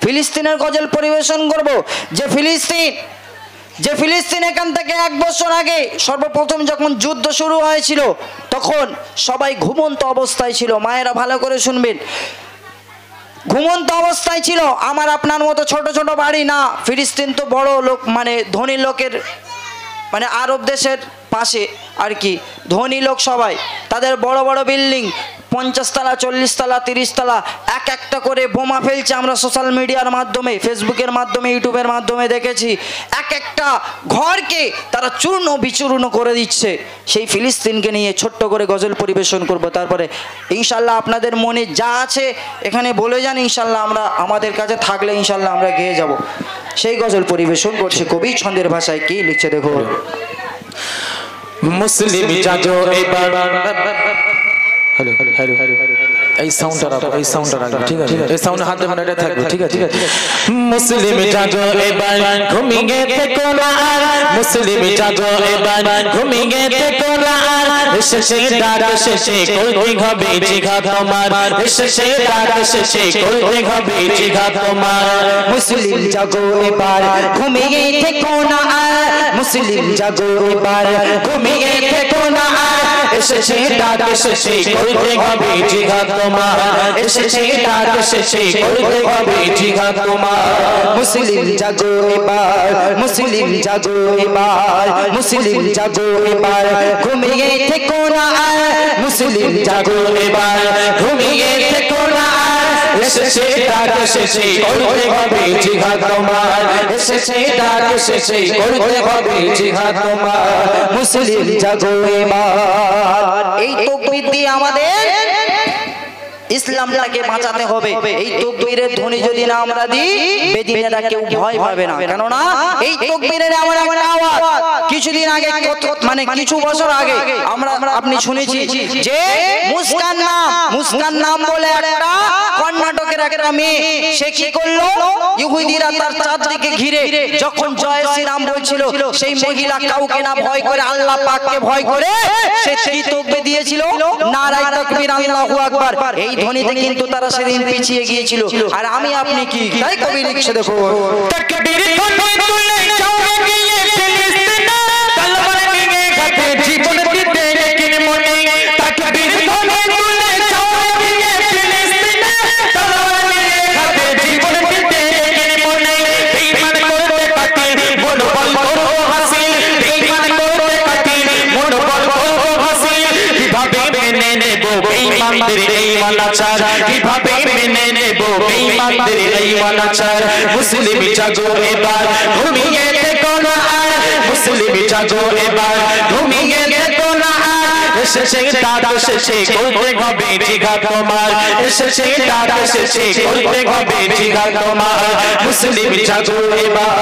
ফিলিস্তিনের গজল পরিবেশন করব। যে ফিলিস্তিন এখান থেকে 1 বছর আগে সর্বপ্রথম যখন যুদ্ধ শুরু হয়েছিল তখন সবাই ঘুমন্ত অবস্থায় ছিল। মায়েরা ভালো করে শুনবেন, ঘুমন্ত অবস্থায় ছিল। আমার আপনার মতো ছোট ছোট বাড়ি না, ফিলিস্তিন তো বড় লোক, মানে ধনী লোকের, মানে আরব দেশের পাশে আর কি, ধনী লোক সবাই, তাদের বড় বড় বিল্ডিং, 50 তলা 40 তলা 30 তলা, এক একটা করে বোমা ফেলছে। আমরা সোশ্যাল মিডিয়ার মাধ্যমে, ফেসবুকের মাধ্যমে, ইউটিউবের মাধ্যমে দেখেছি, এক একটা ঘরকে তারা চূর্ণ বিচূর্ণ করে দিচ্ছে। সেই ফিলিস্তিনকে নিয়ে ছোট্ট করে গজল পরিবেশন করব। তারপরে ইনশাল্লাহ আপনাদের মনে যা আছে এখানে বলে যান, ইনশাল্লাহ আমরা, আমাদের কাছে থাকলে ইনশাল্লাহ আমরা গেয়ে যাব। সেই গজল পরিবেশন করছে কবি ছন্দের ভাষায়। কি লিখছে দেখো। মুসলিম জাগো এবার, হ্যালো হ্যালো হ্যালো, এই সাউন্ডটা রাখো, এই সাউন্ডটা রাখো, ঠিক আছে? এই সাউন্ড হাতে মনে থাকবে, ঠিক আছে? মুসলিম জাগো এবার, ঘুমিয়ে থেকো না আর, মুসলিম জাগো এবার, ঘুমিয়ে থেকো না আর, শেষে ডাক শেষে করতে হবে জিহাদ তোমার, শেষে ডাক শেষে করতে হবে জিহাদ তোমার। মুসলিম জাগো এবার, ঘুমিয়ে থেকো না আর, মুসলিম জাগো এবার, ঘুমিয়ে থেকো না আর, শেষে ডাক শেষে করতে হবে জিহাদ তোমার, শেষে ডাক শেষে করতে হবে জিহাদ তোমার। মুসলিম জাগো এবার, মুসলিম জাগো এবার, মুসলিম জাগো এবার, ঘুমিয়ে থেকো না আর, মুসলিম জাগো এবার, ঘুমিয়ে থেকো না আর, শেষে ডাক শেষে করতে হবে জিহাদ তোমার, শেষে ডাক শেষে করতে হবে জিহাদ তোমার। মুসলিম জাগো এবার। এই তাকবীর দিয়ে আমাদের ইসলামটাকে বাঁচাতে হবে। এই তাকবীরের ধ্বনি যদি না আমরা দিই, বেদিনেরা কেউ ভয় পাবে না। কেননা এই তাকবীরের এমন একটা আওয়াজ, কিছুদিন আগে, মানে কিছু বছর আগে আমরা, আপনি শুনেছি যে মুস্কান নাম বলে একটা কর্ণাটকের একটা মেয়ে, সে কি করলো, ইহুদিরা তার চারদিকে ঘিরে যখন জয় শ্রীরাম বলছিল, সেই মহিলা কাউকে না ভয় করে, আল্লাহ পাককে ভয় করে সে সেই তাকবীর দিয়েছিল, নারায়ে তাকবীর, আল্লাহু আকবার। এই ধ্বনিতে কিন্তু তারা সেদিন পিছিয়ে গিয়েছিল। আর আমি আপনি কি, তাই কবি লিখছে দেখো। তাকবীর ধ্বনি তুলে যাও গিয়ে ফিলিস্তিন, তলোয়ার নিয়ে ঘাটে জীবন দিতে কিন মনে, তাকবীর ধ্বনি তুলে যাও গিয়ে ফিলিস্তিন, তলোয়ার নিয়ে ঘাটে জীবন দিতে কিন মনে। বেঈমান করতে পাকে মনোবল করো হাসিল, বেঈমান করতে পাকে মনোবল করো হাসিল। কিভাবে মেনে নেব বেঈমানদের এই অনাচার, কিভাবে মেনে নেব বেঈমানদের এই অনাচার। মুসলিম জাগো এবার, ঘুমিয়ে থেকো না আর, মুসলিম জাগো এবার, ঘুমিয়ে থেকো না আর, শেষে ডাক শেষে করতে হবে জিহাদ তোমার, শেষে ডাক শেষে করতে হবে জিহাদ তোমার। মুসলিম জাগো এবার,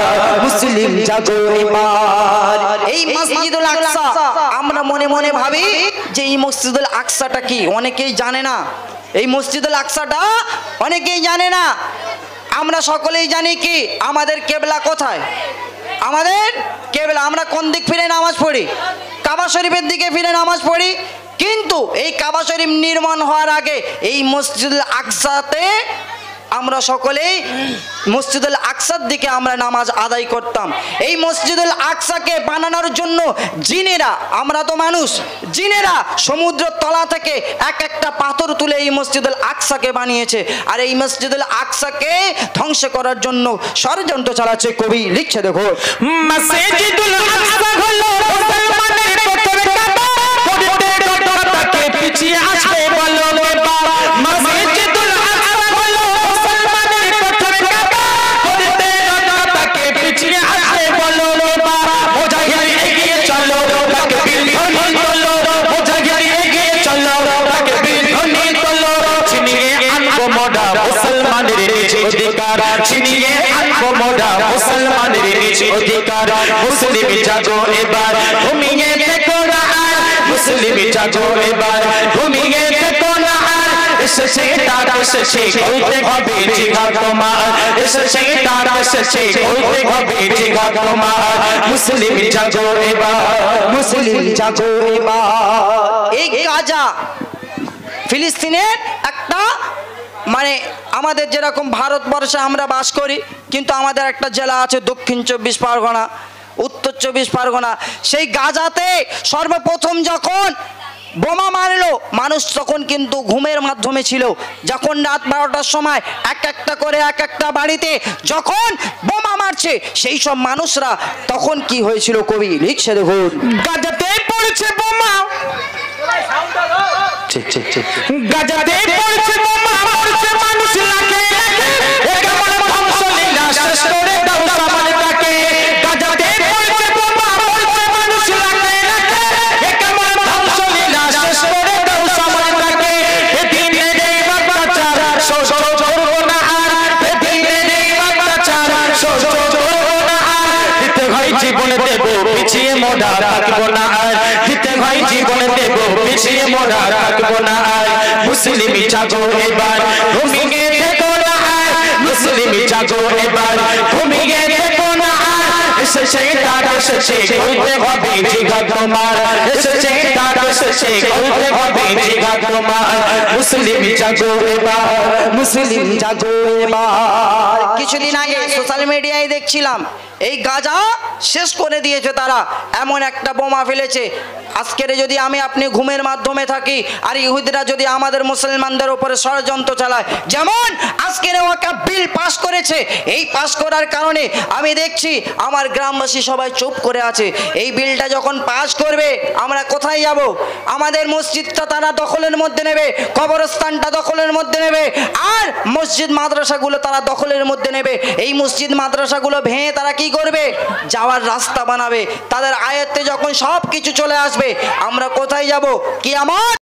মুসলিম জাগো এবার। এই মসজিদুল আকসা, আমরা মনে মনে ভাবি যে এই মসজিদুল আকসাটা কি, অনেকেই জানে না। এই মসজিদুল আকসাটা অনেকেই জানে না। আমরা সকলেই জানি কি আমাদের কেবলা কোথায়, আমাদের কেবলা, আমরা কোন দিক ফিরে নামাজ পড়ি, কাবা শরীফের দিকে ফিরে নামাজ পড়ি। কিন্তু এই কাবা শরীফ নির্মাণ হওয়ার আগে এই মসজিদুল আকসাতে আমরা সকলেই মসজিদুল আকসার দিকে আমরা নামাজ আদায় করতাম। এই মসজিদুল আকসাকে বানানোর জন্য জিনেরা, আমরা তো মানুষ, জিনেরা সমুদ্র তলা থেকে এক একটা পাথর তুলে এই মসজিদুল আকসাকে বানিয়েছে। আর এই মসজিদুল আকসাকে ধ্বংস করার জন্য ষড়যন্ত্র চালাচ্ছে। কবি লিখছে দেখো। মসজিদুল আকসা হলো মুসলমানের প্রথম কাবা, করতে তাকে পিছিয়ে আসবে বলো বাবা। মসজিদুল আকসা হলো মুসলমানের প্রথম কাবা, করতে তাকে পিছিয়ে আসবে বলো বাবা। মুজাহিদ এগিয়ে চলো, তাকবীর ধ্বনি তোলো, মুজাহিদ এগিয়ে চলো, তাকবীর ধ্বনি তোলো। ছিনিয়ে আনবো মোরা মুসলমানের নিজ অধিকার, ছিনিয়ে আনবো মোরা মুসলমানের নিজ অধিকার। মুসলিম জাগো এবার, ঘুমিয়ে থেকো না আর, মুসলিম জাগো এবার, ঘুমিয়ে থেকো না আর, শেষে ডাক শেষে করতে হবে জিহাদ তোমার, শেষে ডাক শেষে করতে হবে জিহাদ তোমার। মুসলিম জাগো এবার, মুসলিম জাগো এবার। এই গাজা ফিলিস্তিনের একটা মানে আমাদের যেরকম ভারতবর্ষে আমরা বাস করি, কিন্তু আমাদের একটা জেলা আছে দক্ষিণ 24 পরগনা, উত্তর 24 পরগনা। সেই গাজাতে সর্বপ্রথম যখন বোমা মারলো, মানুষ তখন কিন্তু ঘুমের মাধ্যমে ছিল। যখন রাত 12টার সময় এক একটা করে এক একটা বাড়িতে যখন বোমা মারছে, সেই সব মানুষরা তখন কি হয়েছিল কবি লিখছে দেখুন। গাজাতে পড়ছে বোমা, ঠিক ঠিক ঠিক, গাজাতে পড়ছে বোমা, মরছে মানুষ লাখে লাখে, এ কেমন ধ্বংসলীলা শেষ করে দাও সামান্যটাকে। গাজাতে পড়ছে বোমা, মরছে মানুষ লাখে লাখে, এ কেমন ধ্বংসলীলা শেষ করে দাও সামান্যটাকে। এ দিনে নেই বাচ্চারা সহ্য করবো না আর, এ দিনে নেই বাচ্চারা সহ্য করবো না আর। দিতে ভাই জীবনে দেব পিছিয়ে মোড়া থাকবো না আর, দিতে ভাই জীবনে দেব পিছিয়ে মোড়া থাকবো না আর। মুসলিম জাগো এবার ঘুমিয়ে থেকো না আর, মুসলিম জাগো এবার ঘুমিয়ে থেকো না আর। এসেছে তার এসেছে করতে হবে জিহাদ তোমার, এসেছে তার এসেছে করতে হবে জিহাদ তোমার। মুসলিম জাগো এবার, মুসলিম জাগো এবার। কিছুদিন আগে সোশ্যাল মিডিয়ায় দেখছিলাম এই গাজা শেষ করে দিয়েছে তারা, এমন একটা বোমা ফেলেছে। আজকের যদি আমি আপনি ঘুমের মাধ্যমে থাকি আর ইহুদিরা যদি আমাদের মুসলমানদের উপরে ষড়যন্ত্র চালায়, যেমন আজকের ওয়াকাফ বিল পাস করেছে, এই পাস করার কারণে আমি দেখছি আমার গ্রামবাসী সবাই চুপ করে আছে। এই বিলটা যখন পাস করবে আমরা কোথায় যাব? আমাদের মসজিদটা তারা দখলের মধ্যে নেবে, কবরস্থানটা দখলের মধ্যে নেবে, আর মসজিদ মাদ্রাসাগুলো তারা দখলের মধ্যে নেবে। এই মসজিদ মাদ্রাসাগুলো ভেঙে তারা কি করবে? যাওয়ার রাস্তা বানাবে। তাদের আয়ত্তে যখন সব কিছু চলে আসবে, আমরা কোথায় যাব? কিয়ামত